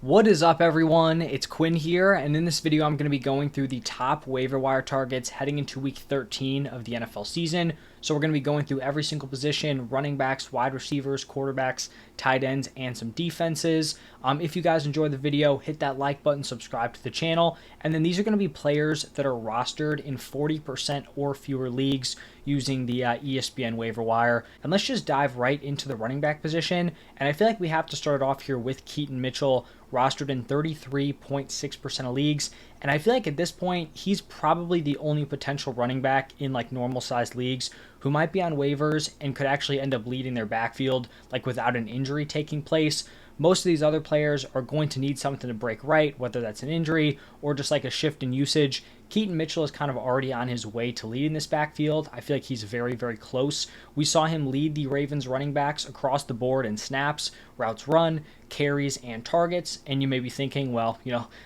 What is up, everyone? It's Quinn here, and in this video I'm going to be going through the top waiver wire targets heading into week 13 of the NFL season. So we're going to be going through every single position: running backs, wide receivers, quarterbacks, tight ends, and some defenses. If you guys enjoyed the video, hit that like button, subscribe to the channel, and then these are going to be players that are rostered in 40% or fewer leagues using the ESPN waiver wire. And let's just dive right into the running back position, and I feel like we have to start off here with Keaton Mitchell, rostered in 33.6% of leagues. And I feel like at this point, he's probably the only potential running back in like normal sized leagues who might be on waivers and could actually end up leading their backfield like without an injury taking place. Most of these other players are going to need something to break right, whether that's an injury or just like a shift in usage. Keaton Mitchell is kind of already on his way to leading this backfield. I feel like he's very, very close. We saw him lead the Ravens running backs across the board in snaps, routes run, carries, and targets. And you may be thinking, well,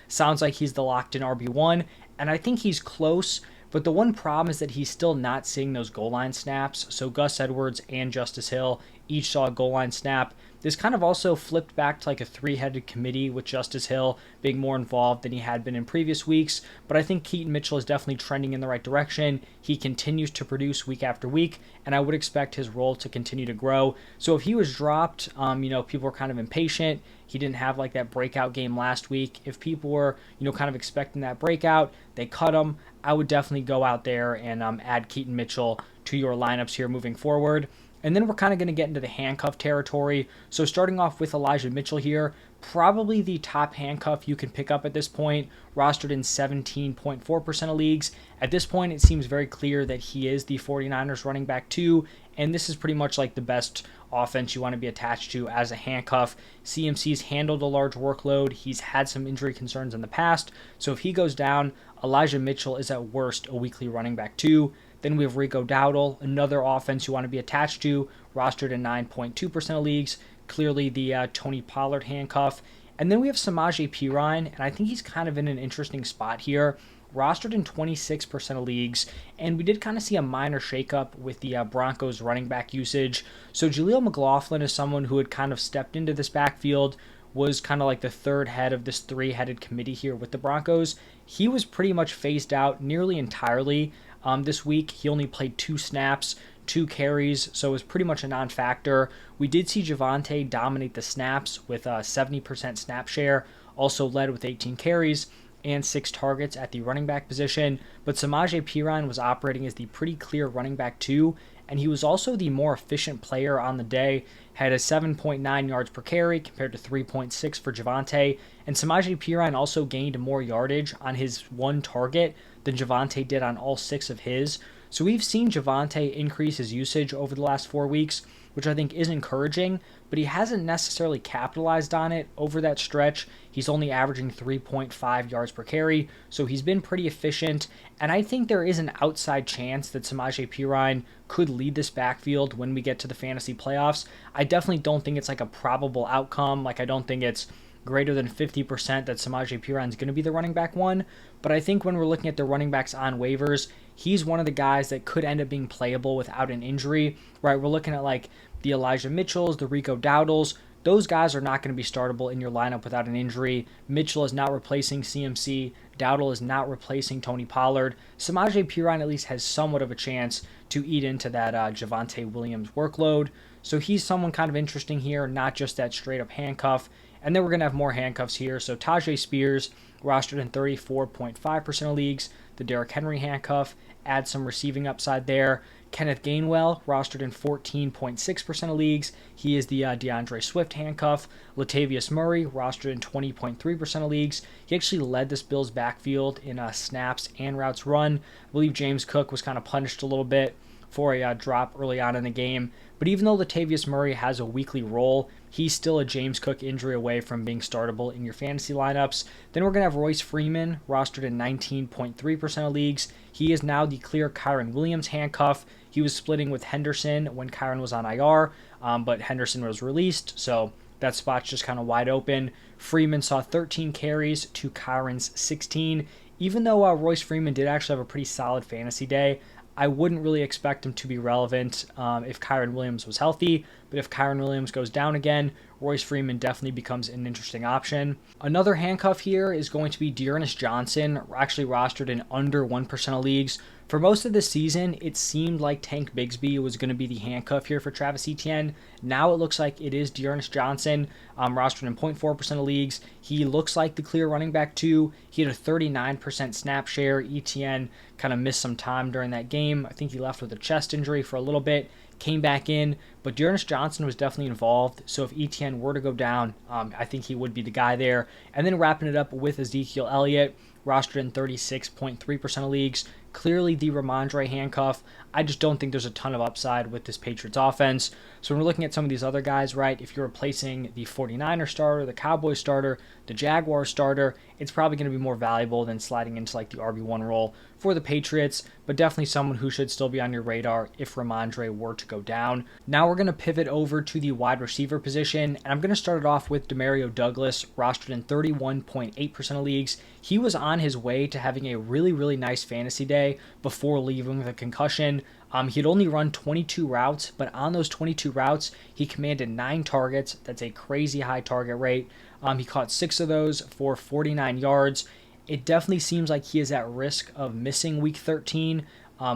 sounds like he's the locked in RB1. And I think he's close. But the one problem is that he's still not seeing those goal line snaps. So Gus Edwards and Justice Hill each saw a goal line snap. This kind of also flipped back to like a three-headed committee with Justice Hill being more involved than he had been in previous weeks. But I think Keaton Mitchell is definitely trending in the right direction. He continues to produce week after week, and I would expect his role to continue to grow. So if he was dropped, people were kind of impatient. He didn't have like that breakout game last week. If people were, kind of expecting that breakout, they cut him. I would definitely go out there and add Keaton Mitchell to your lineups here moving forward. And then we're kind of going to get into the handcuff territory. So starting off with Elijah Mitchell here, probably the top handcuff you can pick up at this point, rostered in 17.4% of leagues. At this point, it seems very clear that he is the 49ers running back too, and this is pretty much like the best offense you want to be attached to as a handcuff. CMC's handled a large workload. He's had some injury concerns in the past, so if he goes down, Elijah Mitchell is at worst a weekly running back too. Then we have Rico Dowdle, another offense you want to be attached to, rostered in 9.2% of leagues, clearly the Tony Pollard handcuff. And then we have Samaje Perine, and I think he's kind of in an interesting spot here, rostered in 26% of leagues, and we did kind of see a minor shakeup with the Broncos running back usage. So Jaleel McLaughlin is someone who had kind of stepped into this backfield, was kind of like the third head of this three-headed committee here with the Broncos. He was pretty much phased out nearly entirely this week. He only played 2 snaps, 2 carries, so it was pretty much a non-factor. We did see Javonte dominate the snaps with a 70% snap share, also led with 18 carries and 6 targets at the running back position, but Samaje Perine was operating as the pretty clear running back too, and he was also the more efficient player on the day, had a 7.9 yards per carry compared to 3.6 for Javonte, and Samaje Perine also gained more yardage on his one target than Javonte did on all 6 of his. So we've seen Javonte increase his usage over the last 4 weeks, which I think is encouraging, but he hasn't necessarily capitalized on it over that stretch. He's only averaging 3.5 yards per carry, so he's been pretty efficient, and I think there is an outside chance that Samaje Perine could lead this backfield when we get to the fantasy playoffs. I definitely don't think it's like a probable outcome. Like, I don't think it's greater than 50% that Samaje Perine is going to be the running back one, but I think when we're looking at the running backs on waivers, he's one of the guys that could end up being playable without an injury, right? We're looking at like the Elijah Mitchells, the Rico Dowdles. Those guys are not going to be startable in your lineup without an injury. Mitchell is not replacing CMC. Dowdle is not replacing Tony Pollard. Samaje Perine at least has somewhat of a chance to eat into that Javonte Williams workload. So he's someone kind of interesting here, not just that straight up handcuff. And then we're going to have more handcuffs here. So Tajay Spears, rostered in 34.5% of leagues. The Derrick Henry handcuff, adds some receiving upside there. Kenneth Gainwell, rostered in 14.6% of leagues. He is the DeAndre Swift handcuff. Latavius Murray, rostered in 20.3% of leagues. He actually led this Bills backfield in snaps and routes run. I believe James Cook was kind of punished a little bit for a drop early on in the game. But even though Latavius Murray has a weekly role, he's still a James Cook injury away from being startable in your fantasy lineups. Then we're going to have Royce Freeman, rostered in 19.3% of leagues. He is now the clear Kyren Williams handcuff. He was splitting with Henderson when Kyren was on IR, but Henderson was released, so that spot's just kind of wide open. Freeman saw 13 carries to Kyren's 16. Even though Royce Freeman did actually have a pretty solid fantasy day, I wouldn't really expect him to be relevant if Kyron Williams was healthy, but if Kyron Williams goes down again, Royce Freeman definitely becomes an interesting option. Another handcuff here is going to be Dearness Johnson, actually rostered in under 1% of leagues. For most of the season, it seemed like Tank Bigsby was going to be the handcuff here for Travis Etienne. Now it looks like it is Dearness Johnson, rostered in 0.4% of leagues. He looks like the clear running back too. He had a 39% snap share. Etienne kind of missed some time during that game. I think he left with a chest injury for a little bit, came back in, but Dearness Johnson was definitely involved. So if Etienne were to go down, I think he would be the guy there. And then wrapping it up with Ezekiel Elliott, rostered in 36.3% of leagues. Clearly the Ramondre handcuff. I just don't think there's a ton of upside with this Patriots offense. So when we're looking at some of these other guys, right, if you're replacing the 49er starter, the Cowboys starter, the Jaguars starter, it's probably going to be more valuable than sliding into like the RB1 role for the Patriots, but definitely someone who should still be on your radar if Ramondre were to go down. Now we're going to pivot over to the wide receiver position, and I'm going to start it off with Demario Douglas, rostered in 31.8% of leagues. He was on his way to having a really nice fantasy day before leaving with a concussion. He'd only run 22 routes, but on those 22 routes, he commanded 9 targets. That's a crazy high target rate. He caught 6 of those for 49 yards. It definitely seems like he is at risk of missing week 13.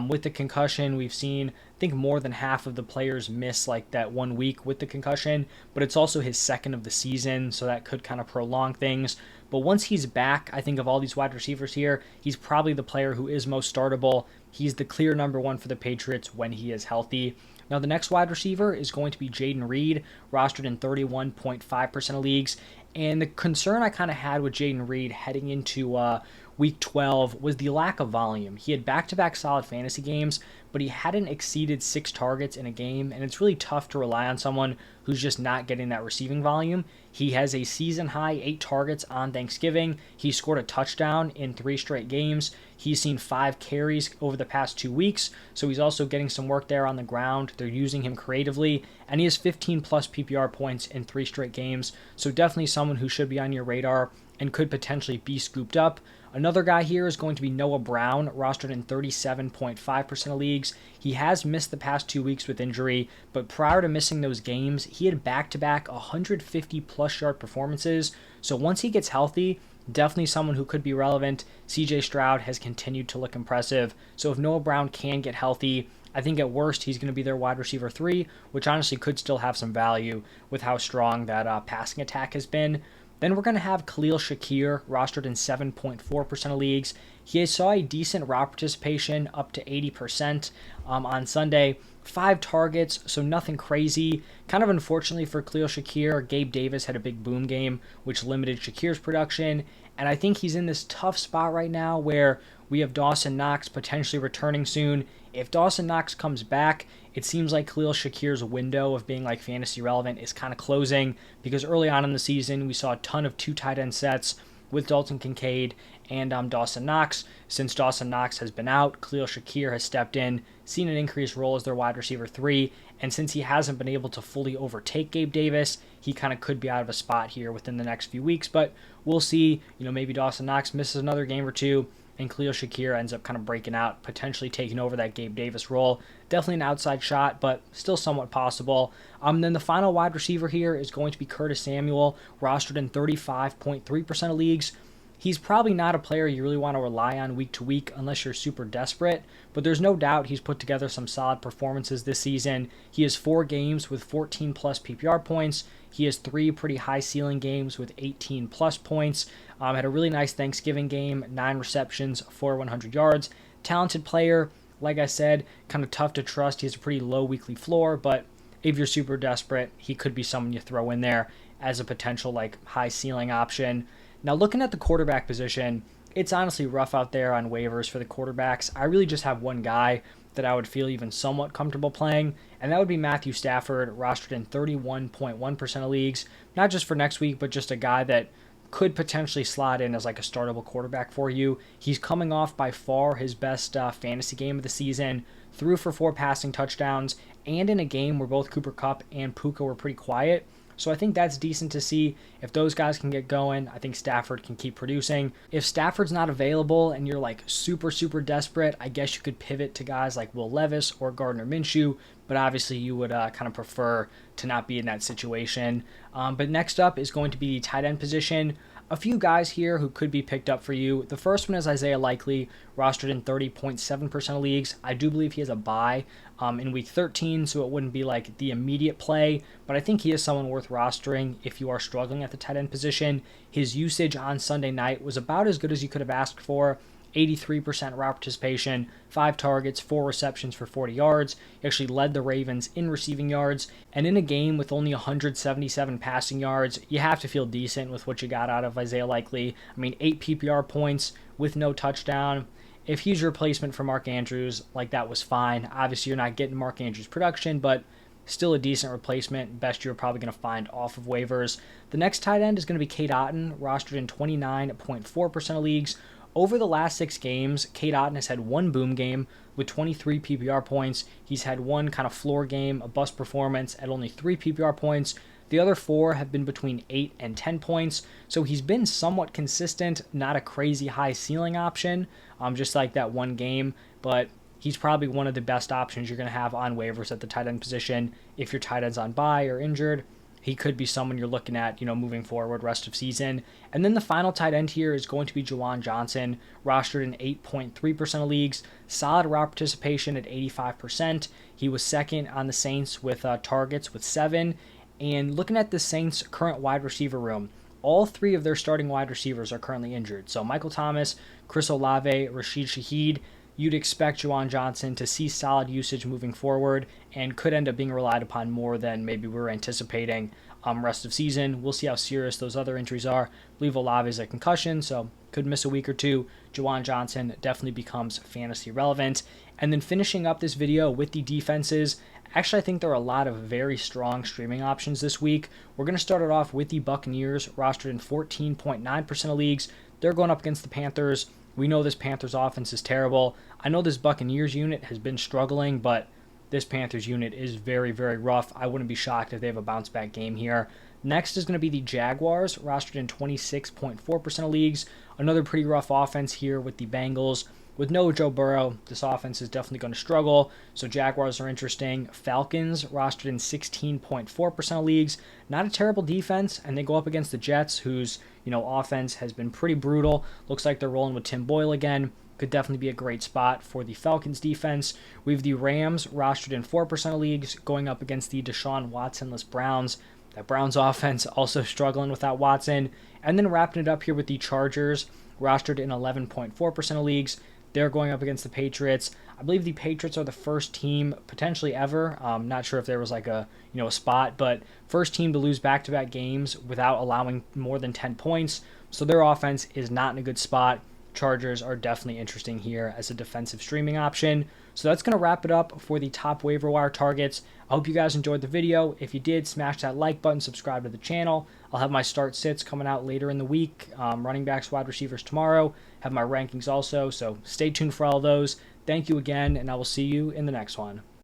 With the concussion, we've seen, I think, more than half of the players miss like that 1 week with the concussion, but it's also his second of the season, so that could kind of prolong things. But once he's back, I think of all these wide receivers here, he's probably the player who is most startable. He's the clear number 1 for the Patriots when he is healthy. Now, the next wide receiver is going to be Jaden Reed, rostered in 31.5% of leagues. And the concern I kind of had with Jaden Reed heading into Week 12 was the lack of volume. He had back-to-back solid fantasy games, but he hadn't exceeded 6 targets in a game, and it's really tough to rely on someone who's just not getting that receiving volume. He has a season-high 8 targets on Thanksgiving. He scored a touchdown in 3 straight games. He's seen 5 carries over the past 2 weeks, so he's also getting some work there on the ground. They're using him creatively, and he has 15-plus PPR points in 3 straight games, so definitely someone who should be on your radar and could potentially be scooped up. Another guy here is going to be Noah Brown, rostered in 37.5% of leagues. He has missed the past 2 weeks with injury, but prior to missing those games, he had back-to-back 150-plus yard performances. So once he gets healthy, definitely someone who could be relevant. CJ Stroud has continued to look impressive. So if Noah Brown can get healthy, I think at worst he's going to be their wide receiver 3, which honestly could still have some value with how strong that passing attack has been. Then we're going to have Khalil Shakir, rostered in 7.4% of leagues. He saw a decent route participation, up to 80% on Sunday. 5 targets, so nothing crazy. Kind of unfortunately for Khalil Shakir, Gabe Davis had a big boom game, which limited Shakir's production. And I think he's in this tough spot right now where we have Dawson Knox potentially returning soon. If Dawson Knox comes back, it seems like Khalil Shakir's window of being like fantasy relevant is kind of closing, because early on in the season we saw a ton of 2 tight end sets with Dalton Kincaid and Dawson Knox. Since Dawson Knox has been out, Khalil Shakir has stepped in, seen an increased role as their wide receiver 3, and since he hasn't been able to fully overtake Gabe Davis, he kind of could be out of a spot here within the next few weeks, but we'll see. Maybe Dawson Knox misses another game or 2, and Khalil Shakir ends up kind of breaking out, potentially taking over that Gabe Davis role. Definitely an outside shot, but still somewhat possible. Then the final wide receiver here is going to be Curtis Samuel, rostered in 35.3% of leagues. He's probably not a player you really want to rely on week to week unless you're super desperate, but there's no doubt he's put together some solid performances this season. He has 4 games with 14 plus PPR points. He has 3 pretty high ceiling games with 18 plus points. Had a really nice Thanksgiving game, 9 receptions for 100 yards. Talented player, like I said, kind of tough to trust. He has a pretty low weekly floor, but if you're super desperate, he could be someone you throw in there as a potential like high ceiling option. Now, looking at the quarterback position, it's honestly rough out there on waivers for the quarterbacks. I really just have one guy that I would feel even somewhat comfortable playing, and that would be Matthew Stafford, rostered in 31.1% of leagues. Not just for next week, but just a guy that could potentially slot in as like a startable quarterback for you. He's coming off by far his best fantasy game of the season, threw for 4 passing touchdowns, and in a game where both Cooper Kupp and Puka were pretty quiet. So I think that's decent to see. If those guys can get going, I think Stafford can keep producing. If Stafford's not available and you're like super, super desperate, I guess you could pivot to guys like Will Levis or Gardner Minshew, but obviously you would kind of prefer to not be in that situation. But next up is going to be the tight end position. A few guys here who could be picked up for you. The first one is Isaiah Likely, rostered in 30.7% of leagues. I do believe he has a bye in week 13, so it wouldn't be like the immediate play, but I think he is someone worth rostering if you are struggling at the tight end position. His usage on Sunday night was about as good as you could have asked for. 83% route participation, 5 targets, 4 receptions for 40 yards. He actually led the Ravens in receiving yards. And in a game with only 177 passing yards, you have to feel decent with what you got out of Isaiah Likely. I mean, 8 PPR points with no touchdown. If he's your replacement for Mark Andrews, like that was fine. Obviously, you're not getting Mark Andrews' production, but still a decent replacement. Best you're probably going to find off of waivers. The next tight end is going to be Cade Otton, rostered in 29.4% of leagues. Over the last 6 games, Cade Otton has had one boom game with 23 PPR points. He's had one kind of floor game, a bust performance at only 3 PPR points. The other 4 have been between 8 and 10 points. So he's been somewhat consistent, not a crazy high ceiling option, just like that one game. But he's probably one of the best options you're going to have on waivers at the tight end position. If your tight end's on bye or injured, he could be someone you're looking at, moving forward rest of season. And then the final tight end here is going to be Juwan Johnson, rostered in 8.3% of leagues. Solid route participation at 85%. He was second on the Saints with targets with 7. And looking at the Saints' current wide receiver room, all 3 of their starting wide receivers are currently injured. So Michael Thomas, Chris Olave, Rashid Shaheed. You'd expect Juwan Johnson to see solid usage moving forward and could end up being relied upon more than maybe we were anticipating rest of season. We'll see how serious those other injuries are. I believe Olave is a concussion, so could miss a week or 2. Juwan Johnson definitely becomes fantasy relevant. And then finishing up this video with the defenses, actually, I think there are a lot of very strong streaming options this week. We're going to start it off with the Buccaneers, rostered in 14.9% of leagues. They're going up against the Panthers. We know this Panthers offense is terrible. I know this Buccaneers unit has been struggling, but this Panthers unit is very, very rough. I wouldn't be shocked if they have a bounce back game here. Next is going to be the Jaguars, rostered in 26.4% of leagues. Another pretty rough offense here with the Bengals. With no Joe Burrow, this offense is definitely going to struggle, so Jaguars are interesting. Falcons, rostered in 16.4% of leagues. Not a terrible defense, and they go up against the Jets, whose offense has been pretty brutal. Looks like they're rolling with Tim Boyle again. Could definitely be a great spot for the Falcons defense. We have the Rams, rostered in 4% of leagues, going up against the Deshaun Watson-less Browns. That Browns offense also struggling without Watson. And then wrapping it up here with the Chargers, rostered in 11.4% of leagues. They're going up against the Patriots. I believe the Patriots are the first team potentially ever. Not sure if there was like a spot, but first team to lose back-to-back games without allowing more than 10 points. So their offense is not in a good spot. Chargers are definitely interesting here as a defensive streaming option. So that's going to wrap it up for the top waiver wire targets. I hope you guys enjoyed the video. If you did, smash that like button, subscribe to the channel. I'll have my start sits coming out later in the week. Running backs, wide receivers tomorrow. Have my rankings also, so stay tuned for all of those. Thank you again, and I will see you in the next one.